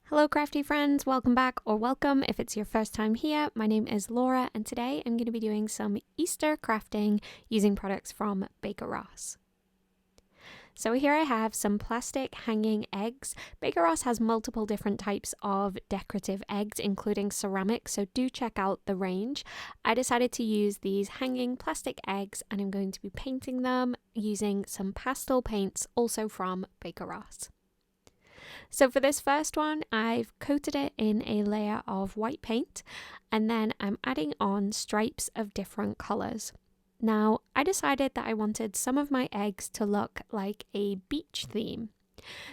Hello crafty friends, welcome back or welcome if it's your first time here. My name is Laura and today I'm going to be doing some Easter crafting using products from Baker Ross. So here I have some plastic hanging eggs. Baker Ross has multiple different types of decorative eggs, including ceramic, so do check out the range. I decided to use these hanging plastic eggs and I'm going to be painting them using some pastel paints, also from Baker Ross. So for this first one, I've coated it in a layer of white paint and then I'm adding on stripes of different colours. Now, I decided that I wanted some of my eggs to look like a beach theme.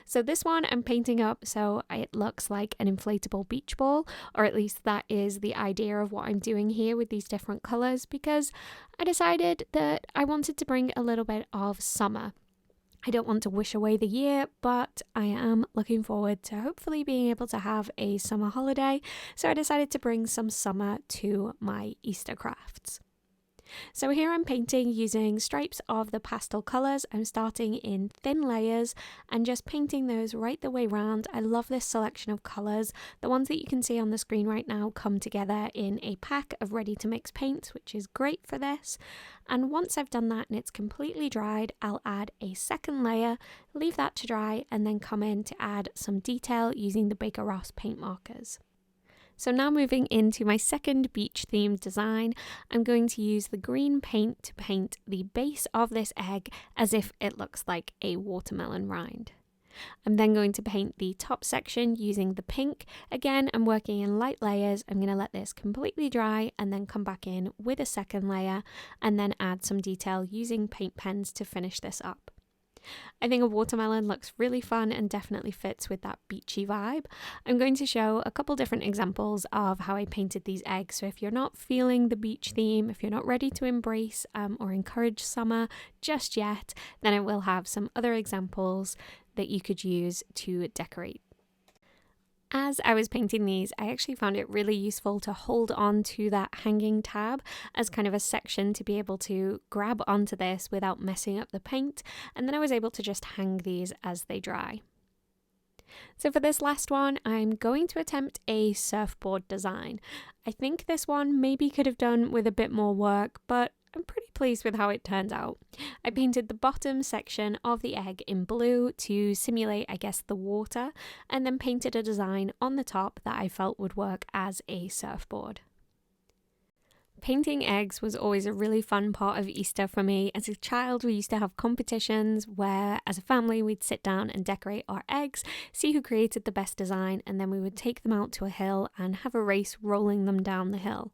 So this one I'm painting up so it looks like an inflatable beach ball, or at least that is the idea of what I'm doing here with these different colours, because I decided that I wanted to bring a little bit of summer. I don't want to wish away the year, but I am looking forward to hopefully being able to have a summer holiday, so I decided to bring some summer to my Easter crafts. So here I'm painting using stripes of the pastel colours. I'm starting in thin layers and just painting those right the way round. I love this selection of colours. The ones that you can see on the screen right now come together in a pack of ready to mix paints, which is great for this. And once I've done that and it's completely dried, I'll add a second layer, leave that to dry, and then come in to add some detail using the Baker Ross paint markers. So now moving into my second beach themed design, I'm going to use the green paint to paint the base of this egg as if it looks like a watermelon rind. I'm then going to paint the top section using the pink. Again, I'm working in light layers. I'm going to let this completely dry and then come back in with a second layer and then add some detail using paint pens to finish this up. I think a watermelon looks really fun and definitely fits with that beachy vibe. I'm going to show a couple different examples of how I painted these eggs. So if you're not feeling the beach theme, if you're not ready to embrace or encourage summer just yet, then I will have some other examples that you could use to decorate. As I was painting these, I actually found it really useful to hold on to that hanging tab as kind of a section to be able to grab onto this without messing up the paint, and then I was able to just hang these as they dry. So for this last one, I'm going to attempt a surfboard design. I think this one maybe could have done with a bit more work, but I'm pretty pleased with how it turned out. I painted the bottom section of the egg in blue to simulate, I guess, the water, and then painted a design on the top that I felt would work as a surfboard. Painting eggs was always a really fun part of Easter for me. As a child, we used to have competitions where, as a family, we'd sit down and decorate our eggs, see who created the best design, and then we would take them out to a hill and have a race rolling them down the hill.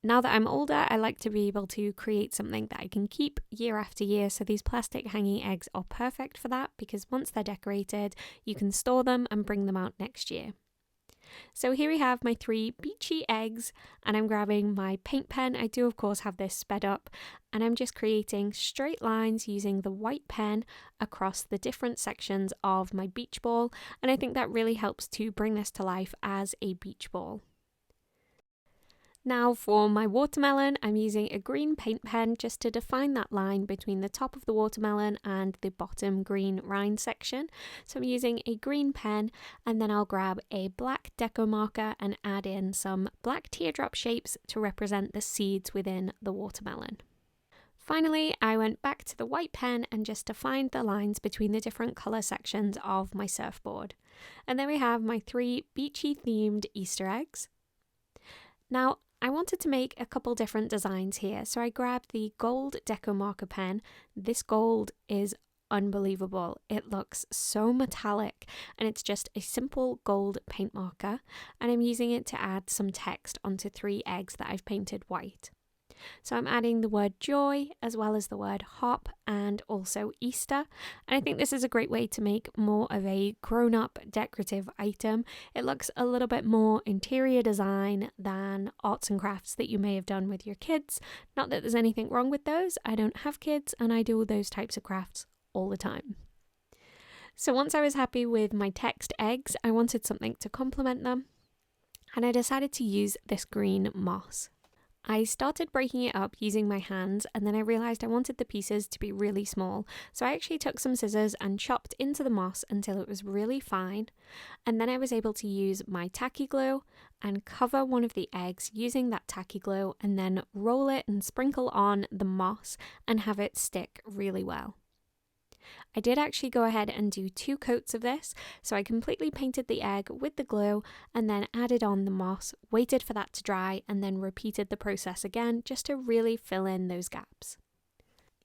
Now that I'm older, I like to be able to create something that I can keep year after year, so these plastic hanging eggs are perfect for that because once they're decorated, you can store them and bring them out next year. So here we have my 3 beachy eggs, and I'm grabbing my paint pen. I do of course have this sped up, and I'm just creating straight lines using the white pen across the different sections of my beach ball, and I think that really helps to bring this to life as a beach ball. Now for my watermelon, I'm using a green paint pen just to define that line between the top of the watermelon and the bottom green rind section. So I'm using a green pen, and then I'll grab a black deco marker and add in some black teardrop shapes to represent the seeds within the watermelon. Finally, I went back to the white pen and just defined the lines between the different colour sections of my surfboard. And then we have my 3 beachy themed Easter eggs. Now, I wanted to make a couple different designs here, so I grabbed the gold deco marker pen. This gold is unbelievable. It looks so metallic, and it's just a simple gold paint marker, and I'm using it to add some text onto 3 eggs that I've painted white. So I'm adding the word joy as well as the word hop and also Easter, and I think this is a great way to make more of a grown-up decorative item. It looks a little bit more interior design than arts and crafts that you may have done with your kids. Not that there's anything wrong with those. I don't have kids and I do those types of crafts all the time. So once I was happy with my text eggs, I wanted something to complement them, and I decided to use this green moss. I started breaking it up using my hands, and then I realised I wanted the pieces to be really small, so I actually took some scissors and chopped into the moss until it was really fine, and then I was able to use my tacky glue and cover one of the eggs using that tacky glue, and then roll it and sprinkle on the moss and have it stick really well. I did actually go ahead and do 2 coats of this, so I completely painted the egg with the glue and then added on the moss, waited for that to dry, and then repeated the process again just to really fill in those gaps.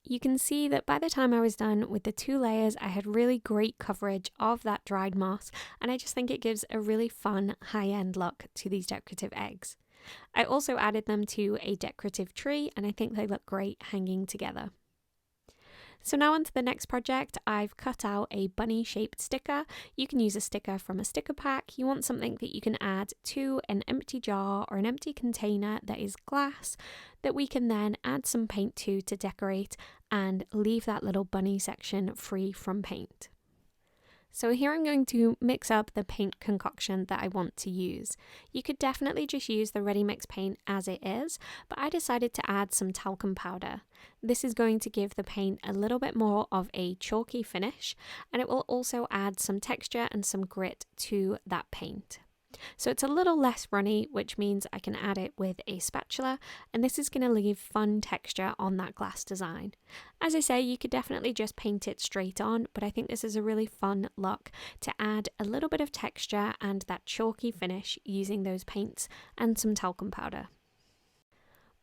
You can see that by the time I was done with the 2 layers, I had really great coverage of that dried moss, and I just think it gives a really fun high-end look to these decorative eggs. I also added them to a decorative tree, and I think they look great hanging together. So now on to the next project. I've cut out a bunny shaped sticker. You can use a sticker from a sticker pack. You want something that you can add to an empty jar or an empty container that is glass that we can then add some paint to decorate and leave that little bunny section free from paint. So here I'm going to mix up the paint concoction that I want to use. You could definitely just use the ready mix paint as it is, but I decided to add some talcum powder. This is going to give the paint a little bit more of a chalky finish, and it will also add some texture and some grit to that paint. So it's a little less runny, which means I can add it with a spatula, and this is going to leave fun texture on that glass design. As I say, you could definitely just paint it straight on, but I think this is a really fun look to add a little bit of texture and that chalky finish using those paints and some talcum powder.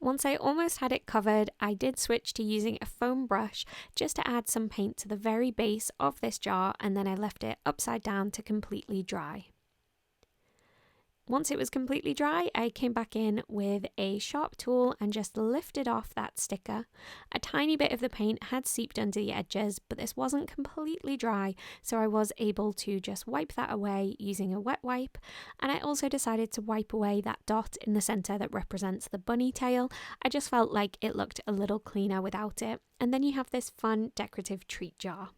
Once I almost had it covered, I did switch to using a foam brush just to add some paint to the very base of this jar, and then I left it upside down to completely dry. Once it was completely dry, I came back in with a sharp tool and just lifted off that sticker. A tiny bit of the paint had seeped under the edges, but this wasn't completely dry, so I was able to just wipe that away using a wet wipe. And I also decided to wipe away that dot in the center that represents the bunny tail. I just felt like it looked a little cleaner without it. And then you have this fun decorative treat jar.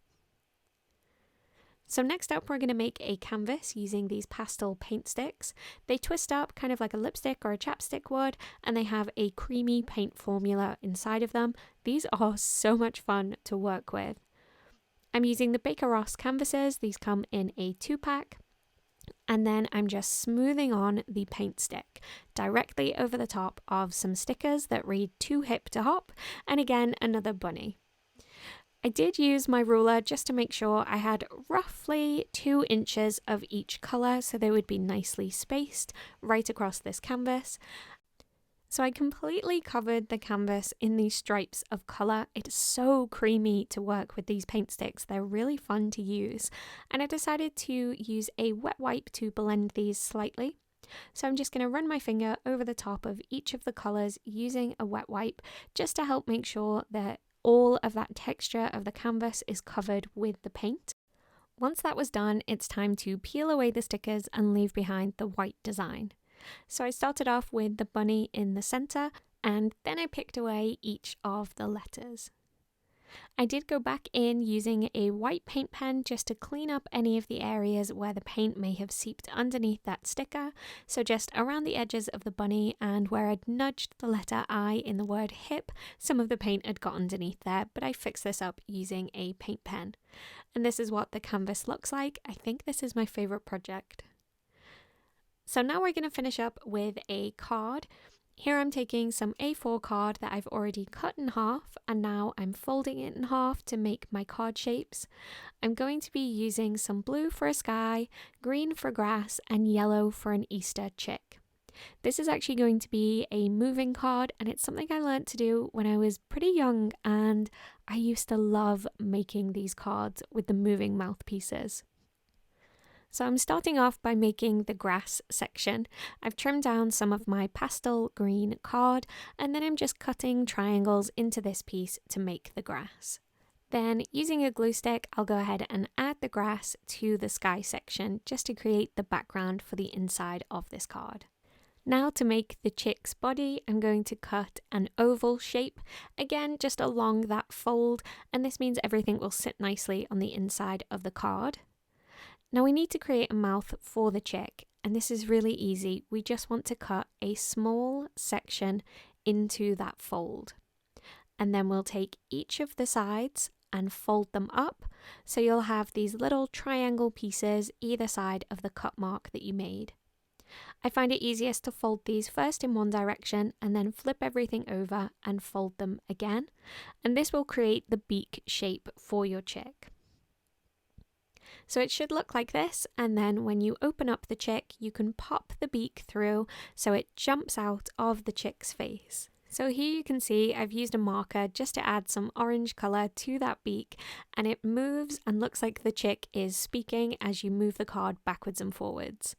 So next up, we're going to make a canvas using these pastel paint sticks. They twist up kind of like a lipstick or a chapstick would, and they have a creamy paint formula inside of them. These are so much fun to work with. I'm using the Baker Ross canvases. These come in a 2-pack. And then I'm just smoothing on the paint stick directly over the top of some stickers that read "Too Hip to Hop," and again, another bunny. I did use my ruler just to make sure I had roughly 2 inches of each colour, so they would be nicely spaced right across this canvas. So I completely covered the canvas in these stripes of colour. It's so creamy to work with these paint sticks. They're really fun to use. And I decided to use a wet wipe to blend these slightly. So I'm just going to run my finger over the top of each of the colours using a wet wipe just to help make sure that all of that texture of the canvas is covered with the paint. Once that was done, it's time to peel away the stickers and leave behind the white design. So I started off with the bunny in the center, and then I picked away each of the letters. I did go back in using a white paint pen just to clean up any of the areas where the paint may have seeped underneath that sticker. So just around the edges of the bunny and where I'd nudged the letter I in the word hip, some of the paint had got underneath there, but I fixed this up using a paint pen. And this is what the canvas looks like. I think this is my favorite project. So now we're going to finish up with a card. Here I'm taking some A4 card that I've already cut in half, and now I'm folding it in half to make my card shapes. I'm going to be using some blue for a sky, green for grass, and yellow for an Easter chick. This is actually going to be a moving card, and it's something I learned to do when I was pretty young, and I used to love making these cards with the moving mouthpieces. So I'm starting off by making the grass section. I've trimmed down some of my pastel green card, and then I'm just cutting triangles into this piece to make the grass. Then using a glue stick, I'll go ahead and add the grass to the sky section just to create the background for the inside of this card. Now to make the chick's body, I'm going to cut an oval shape, again just along that fold, and this means everything will sit nicely on the inside of the card. Now we need to create a mouth for the chick, and this is really easy. We just want to cut a small section into that fold. And then we'll take each of the sides and fold them up, so you'll have these little triangle pieces either side of the cut mark that you made. I find it easiest to fold these first in one direction and then flip everything over and fold them again, and this will create the beak shape for your chick. So it should look like this, and then when you open up the chick, you can pop the beak through so it jumps out of the chick's face. So here you can see I've used a marker just to add some orange colour to that beak, and it moves and looks like the chick is speaking as you move the card backwards and forwards.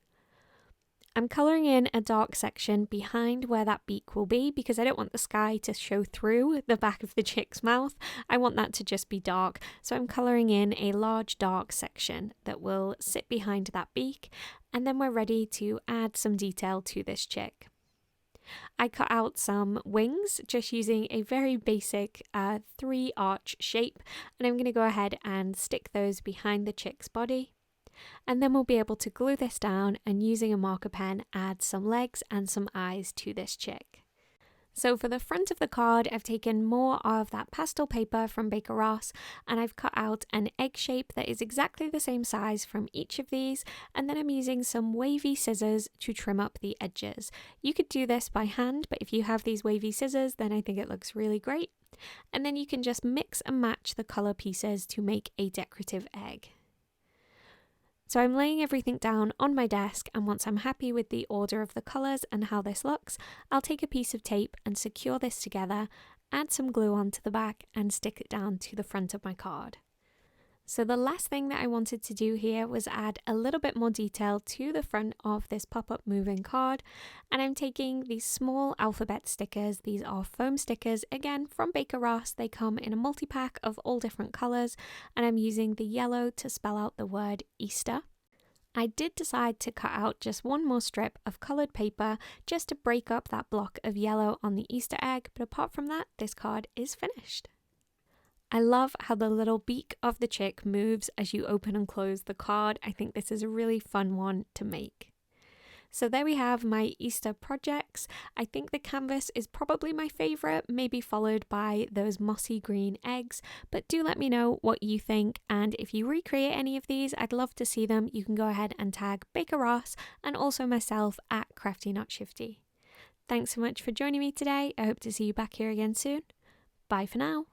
I'm colouring in a dark section behind where that beak will be because I don't want the sky to show through the back of the chick's mouth. I want that to just be dark, so I'm colouring in a large dark section that will sit behind that beak, and then we're ready to add some detail to this chick. I cut out some wings just using a very basic 3-arch shape, and I'm going to go ahead and stick those behind the chick's body. And then we'll be able to glue this down and using a marker pen add some legs and some eyes to this chick. So for the front of the card, I've taken more of that pastel paper from Baker Ross, and I've cut out an egg shape that is exactly the same size from each of these, and then I'm using some wavy scissors to trim up the edges. You could do this by hand, but if you have these wavy scissors, then I think it looks really great. And then you can just mix and match the colour pieces to make a decorative egg. So I'm laying everything down on my desk, and once I'm happy with the order of the colours and how this looks, I'll take a piece of tape and secure this together, add some glue onto the back and stick it down to the front of my card. So the last thing that I wanted to do here was add a little bit more detail to the front of this pop-up moving card, and I'm taking these small alphabet stickers. These are foam stickers, again from Baker Ross. They come in a multi-pack of all different colours, and I'm using the yellow to spell out the word Easter. I did decide to cut out just one more strip of coloured paper just to break up that block of yellow on the Easter egg, but apart from that, this card is finished. I love how the little beak of the chick moves as you open and close the card. I think this is a really fun one to make. So there we have my Easter projects. I think the canvas is probably my favourite, maybe followed by those mossy green eggs, but do let me know what you think, and if you recreate any of these, I'd love to see them. You can go ahead and tag Baker Ross and also myself at Crafty Not Shifty. Thanks so much for joining me today. I hope to see you back here again soon. Bye for now.